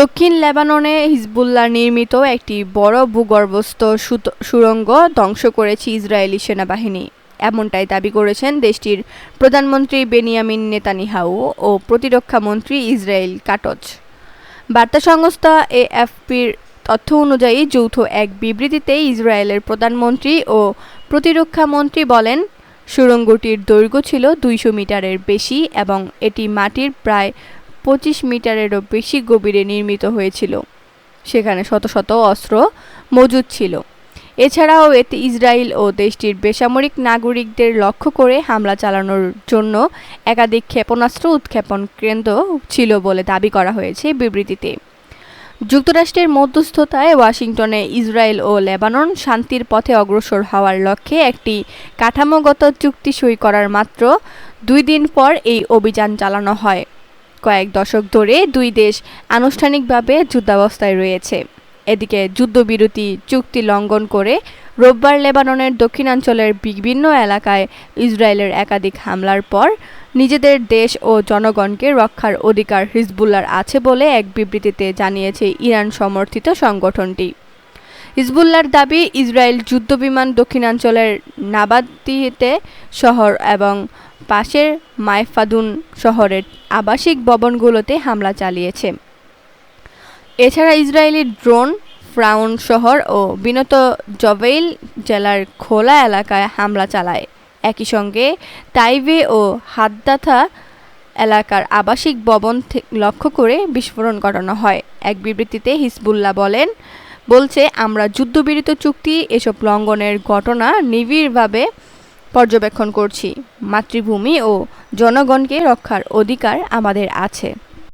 দক্ষিণ লেবাননে হিজবুল্লাহ নির্মিত একটি বড় ভূগর্ভস্থ সুড়ঙ্গ ধ্বংস করেছে ইসরায়েলি সেনাবাহিনী, এমনটাই দাবি করেছেন দেশটির প্রধানমন্ত্রী বেনিয়ামিন নেতানিয়াহু ও প্রতিরক্ষা মন্ত্রী ইসরায়েল কাটজ। বার্তা সংস্থা এএফপির তথ্য অনুযায়ী যৌথ এক বিবৃতিতে ইসরায়েলের প্রধানমন্ত্রী ও প্রতিরক্ষা মন্ত্রী বলেন, সুড়ঙ্গটির দৈর্ঘ্য ছিল ২০০ মিটারের বেশি এবং এটি মাটির প্রায় ২৫ মিটারেরও বেশি গভীরে নির্মিত হয়েছিল। সেখানে শত শত অস্ত্র মজুদ ছিল। এছাড়াও এতে ইসরায়েল ও দেশটির বেসামরিক নাগরিকদের লক্ষ্য করে হামলা চালানোর জন্য একাধিক ক্ষেপণাস্ত্র উৎক্ষেপণ কেন্দ্র ছিল বলে দাবি করা হয়েছে বিবৃতিতে। যুক্তরাষ্ট্রের মধ্যস্থতায় ওয়াশিংটনে ইসরায়েল ও লেবানন শান্তির পথে অগ্রসর হওয়ার লক্ষ্যে একটি কাঠামোগত চুক্তি সই করার মাত্র ২ দিন পর এই অভিযান চালানো হয়। কয়েক দশক ধরে দুই দেশ আনুষ্ঠানিকভাবে যুদ্ধাবস্থায় রয়েছে। এদিকে যুদ্ধবিরতি চুক্তি লঙ্ঘন করে রোববার লেবাননের দক্ষিণাঞ্চলের বিভিন্ন এলাকায় ইসরায়েলের একাধিক হামলার পর নিজেদের দেশ ও জনগণকে রক্ষার অধিকার হিজবুল্লাহর আছে বলে এক বিবৃতিতে জানিয়েছে ইরান সমর্থিত সংগঠনটি। হিজবুল্লাহর দাবি, ইসরায়েল যুদ্ধবিমান দক্ষিণাঞ্চলের নাবাতিতে শহর এবং পাশের মাইফাদুন শহরের আবাসিক ভবনগুলোতে হামলা চালিয়েছে। এছাড়া ইসরায়েলি ড্রোন ফ্রাউন শহর ও বিনত জভেইল জেলার খোলা এলাকায় হামলা চালায়। একই সঙ্গে তাইভে ও হাদ্দাথা এলাকার আবাসিক ভবন লক্ষ্য করে বিস্ফোরণ ঘটানো হয়। এক বিবৃতিতে হিজবুল্লাহ বলছে, আমরা যুদ্ধবিরতি চুক্তি এসব লঙ্ঘনের ঘটনা নিবিড়ভাবে পর্যবেক্ষণ করছি। মাতৃভূমি ও জনগণকে রক্ষার অধিকার আমাদের আছে।